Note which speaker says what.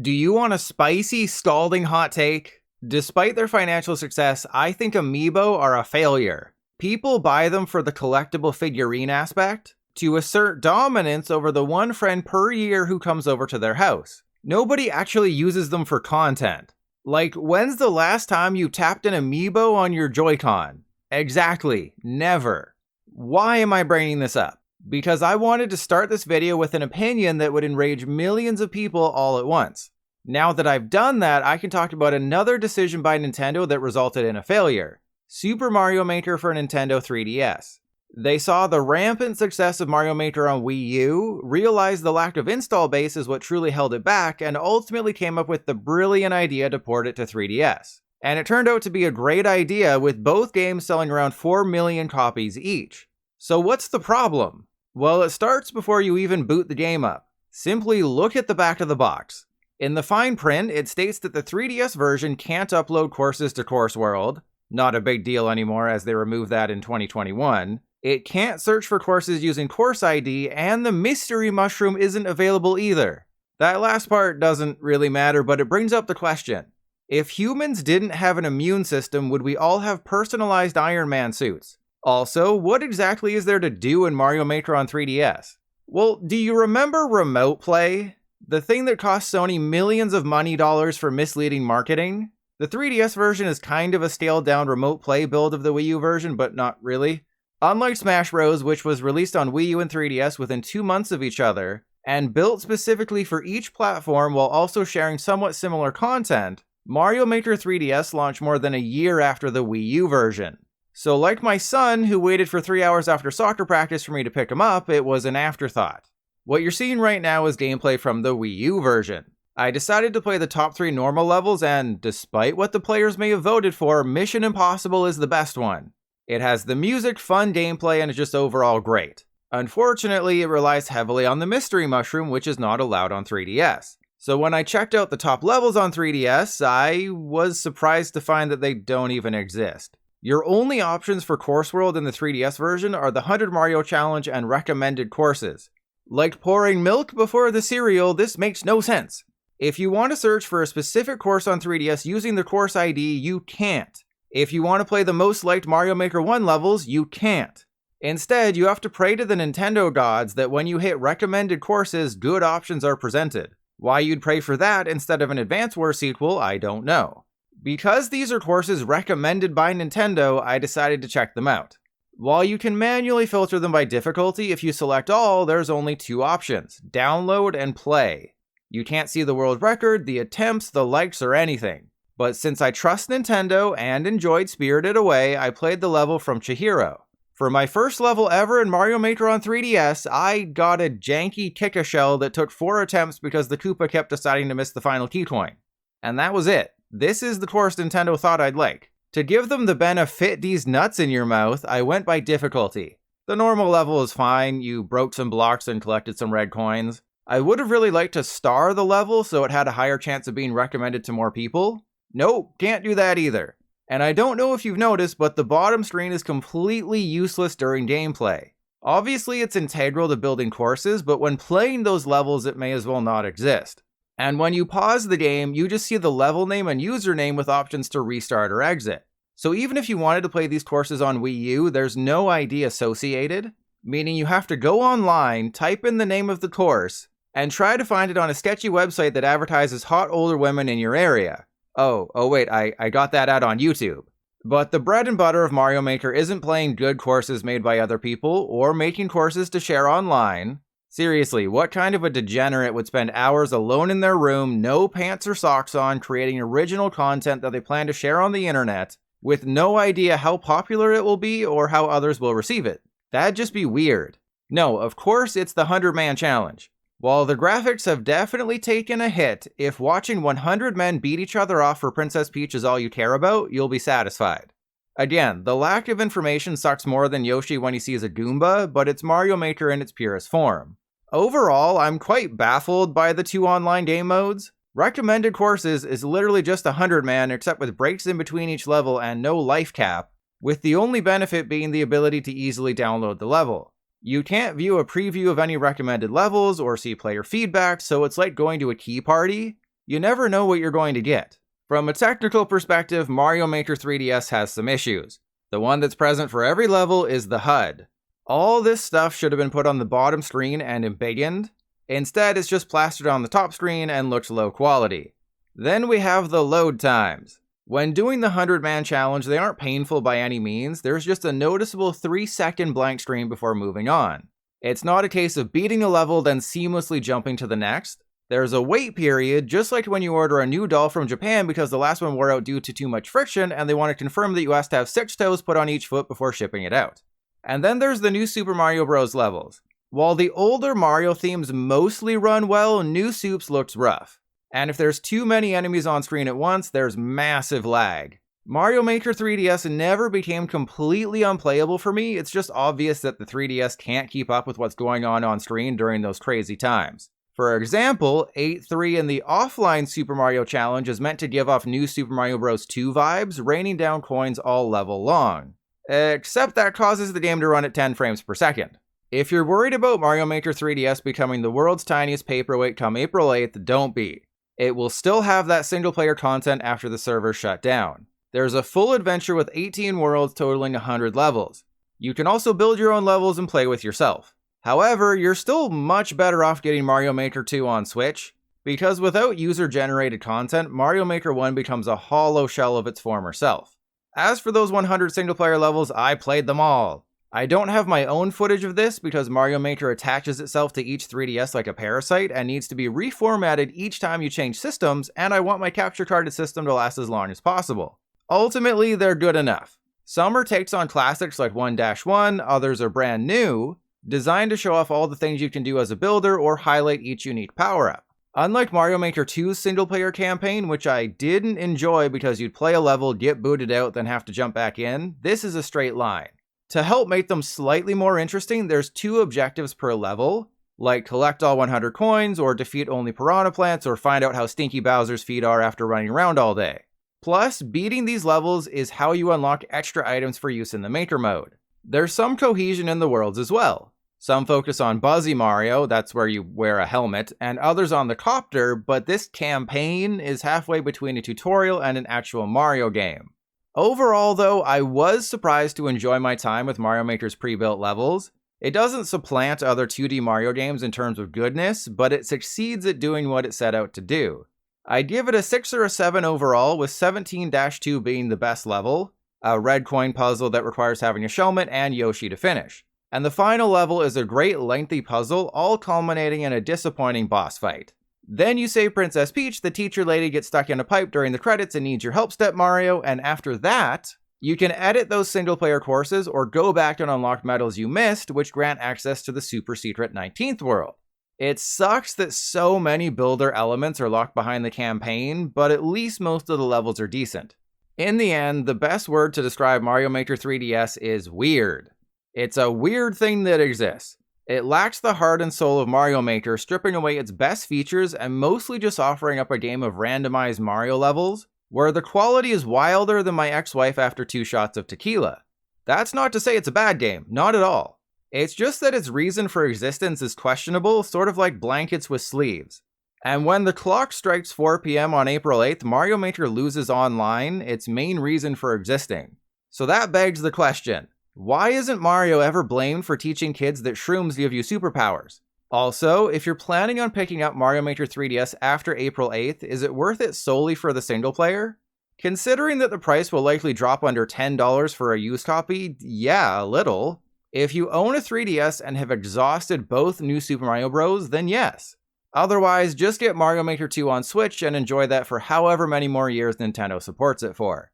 Speaker 1: Do you want a spicy, scalding hot take? Despite their financial success, I think Amiibo are a failure. People buy them for the collectible figurine aspect, to assert dominance over the one friend per year who comes over to their house. Nobody actually uses them for content. Like, when's the last time you tapped an Amiibo on your Joy-Con? Exactly, never. Why am I bringing this up? Because I wanted to start this video with an opinion that would enrage millions of people all at once. Now that I've done that, I can talk about another decision by Nintendo that resulted in a failure. Super Mario Maker for Nintendo 3DS. They saw the rampant success of Mario Maker on Wii U, realized the lack of install base is what truly held it back, and ultimately came up with the brilliant idea to port it to 3DS. And it turned out to be a great idea, with both games selling around 4 million copies each. So what's the problem? Well, it starts before you even boot the game up. Simply look at the back of the box. In the fine print, it states that the 3DS version can't upload courses to Course World. Not a big deal anymore as they removed that in 2021. It can't search for courses using Course ID, and the mystery mushroom isn't available either. That last part doesn't really matter, but it brings up the question. If humans didn't have an immune system, would we all have personalized Iron Man suits? Also, what exactly is there to do in Mario Maker on 3DS? Well, do you remember Remote Play? The thing that cost Sony millions of money dollars for misleading marketing? The 3DS version is kind of a scaled down Remote Play build of the Wii U version, but not really. Unlike Smash Bros., which was released on Wii U and 3DS within 2 months of each other, and built specifically for each platform while also sharing somewhat similar content, Mario Maker 3DS launched more than a year after the Wii U version. So like my son, who waited for 3 hours after soccer practice for me to pick him up, it was an afterthought. What you're seeing right now is gameplay from the Wii U version. I decided to play the top 3 normal levels, and despite what the players may have voted for, Mission Impossible is the best one. It has the music, fun gameplay, and is just overall great. Unfortunately, it relies heavily on the mystery mushroom, which is not allowed on 3DS. So when I checked out the top levels on 3DS, I was surprised to find that they don't even exist. Your only options for Course World in the 3DS version are the 100 Mario Challenge and recommended courses. Like pouring milk before the cereal, this makes no sense. If you want to search for a specific course on 3DS using the course ID, you can't. If you want to play the most liked Mario Maker 1 levels, you can't. Instead, you have to pray to the Nintendo gods that when you hit recommended courses, good options are presented. Why you'd pray for that instead of an Advance Wars sequel, I don't know. Because these are courses recommended by Nintendo, I decided to check them out. While you can manually filter them by difficulty, if you select all, there's only 2 options: download and play. You can't see the world record, the attempts, the likes, or anything. But since I trust Nintendo and enjoyed Spirited Away, I played the level from Chihiro. For my first level ever in Mario Maker on 3DS, I got a janky kick-a-shell that took 4 attempts because the Koopa kept deciding to miss the final key coin. And that was it. This is the course Nintendo thought I'd like. To give them the benefit these nuts in your mouth, I went by difficulty. The normal level is fine, you broke some blocks and collected some red coins. I would have really liked to star the level so it had a higher chance of being recommended to more people. Nope, can't do that either. And I don't know if you've noticed, but the bottom screen is completely useless during gameplay. Obviously it's integral to building courses, but when playing those levels it may as well not exist. And when you pause the game, you just see the level name and username with options to restart or exit. So even if you wanted to play these courses on Wii U, there's no ID associated, meaning you have to go online, type in the name of the course, and try to find it on a sketchy website that advertises hot older women in your area. Oh wait, I got that ad on YouTube. But the bread and butter of Mario Maker isn't playing good courses made by other people, or making courses to share online. Seriously, what kind of a degenerate would spend hours alone in their room, no pants or socks on, creating original content that they plan to share on the internet, with no idea how popular it will be or how others will receive it? That'd just be weird. No, of course it's the 100-man challenge. While the graphics have definitely taken a hit, if watching 100 men beat each other off for Princess Peach is all you care about, you'll be satisfied. Again, the lack of information sucks more than Yoshi when he sees a Goomba, but it's Mario Maker in its purest form. Overall, I'm quite baffled by the 2 online game modes. Recommended courses is literally just 100-man, except with breaks in between each level and no life cap, with the only benefit being the ability to easily download the level. You can't view a preview of any recommended levels or see player feedback, so it's like going to a key party. you never know what you're going to get. From a technical perspective, Mario Maker 3DS has some issues. The one that's present for every level is the HUD. All this stuff should have been put on the bottom screen and embiggened. Instead, it's just plastered on the top screen and looks low quality. Then we have the load times. When doing the 100-man challenge, they aren't painful by any means. There's just a noticeable 3-second blank screen before moving on. It's not a case of beating a level then seamlessly jumping to the next. There's a wait period, just like when you order a new doll from Japan because the last one wore out due to too much friction and they want to confirm that you asked to have 6 toes put on each foot before shipping it out. And then there's the new Super Mario Bros. Levels. While the older Mario themes mostly run well, New Soup's looks rough. And if there's too many enemies on screen at once, there's massive lag. Mario Maker 3DS never became completely unplayable for me, it's just obvious that the 3DS can't keep up with what's going on screen during those crazy times. For example, 8-3 in the offline Super Mario Challenge is meant to give off new Super Mario Bros. 2 vibes, raining down coins all level long. Except that causes the game to run at 10 frames per second. If you're worried about Mario Maker 3DS becoming the world's tiniest paperweight come April 8th, don't be. It will still have that single-player content after the server shut down. There's a full adventure with 18 worlds totaling 100 levels. You can also build your own levels and play with yourself. However, you're still much better off getting Mario Maker 2 on Switch, because without user-generated content, Mario Maker 1 becomes a hollow shell of its former self. As for those 100 single-player levels, I played them all. I don't have my own footage of this because Mario Maker attaches itself to each 3DS like a parasite and needs to be reformatted each time you change systems, and I want my capture carded system to last as long as possible. Ultimately, they're good enough. Some are takes on classics like 1-1, others are brand new, designed to show off all the things you can do as a builder or highlight each unique power-up. Unlike Mario Maker 2's single-player campaign, which I didn't enjoy because you'd play a level, get booted out, then have to jump back in, this is a straight line. To help make them slightly more interesting, there's 2 objectives per level, like collect all 100 coins, or defeat only piranha plants, or find out how stinky Bowser's feet are after running around all day. Plus, beating these levels is how you unlock extra items for use in the Maker mode. There's some cohesion in the worlds as well. Some focus on Buzzy Mario, that's where you wear a helmet, and others on the copter, but this campaign is halfway between a tutorial and an actual Mario game. Overall though, I was surprised to enjoy my time with Mario Maker's pre-built levels. It doesn't supplant other 2D Mario games in terms of goodness, but it succeeds at doing what it set out to do. I'd give it a 6 or a 7 overall, with 17-2 being the best level, a red coin puzzle that requires having a Shelmet and Yoshi to finish. And the final level is a great lengthy puzzle, all culminating in a disappointing boss fight. Then you save Princess Peach, the teacher lady gets stuck in a pipe during the credits and needs your help, Step Mario, and after that, you can edit those single-player courses or go back and unlock medals you missed, which grant access to the super secret 19th world. It sucks that so many builder elements are locked behind the campaign, but at least most of the levels are decent. In the end, the best word to describe Mario Maker 3DS is weird. It's a weird thing that exists. It lacks the heart and soul of Mario Maker, stripping away its best features and mostly just offering up a game of randomized Mario levels, where the quality is wilder than my ex-wife after 2 shots of tequila. That's not to say it's a bad game, not at all. It's just that its reason for existence is questionable, sort of like blankets with sleeves. And when the clock strikes 4 PM on April 8th, Mario Maker loses online, its main reason for existing. So that begs the question. Why isn't Mario ever blamed for teaching kids that shrooms give you superpowers? Also, if you're planning on picking up Mario Maker 3DS after April 8th, is it worth it solely for the single player? Considering that the price will likely drop under $10 for a used copy, yeah, a little. If you own a 3DS and have exhausted both New Super Mario Bros., then yes. Otherwise, just get Mario Maker 2 on Switch and enjoy that for however many more years Nintendo supports it for.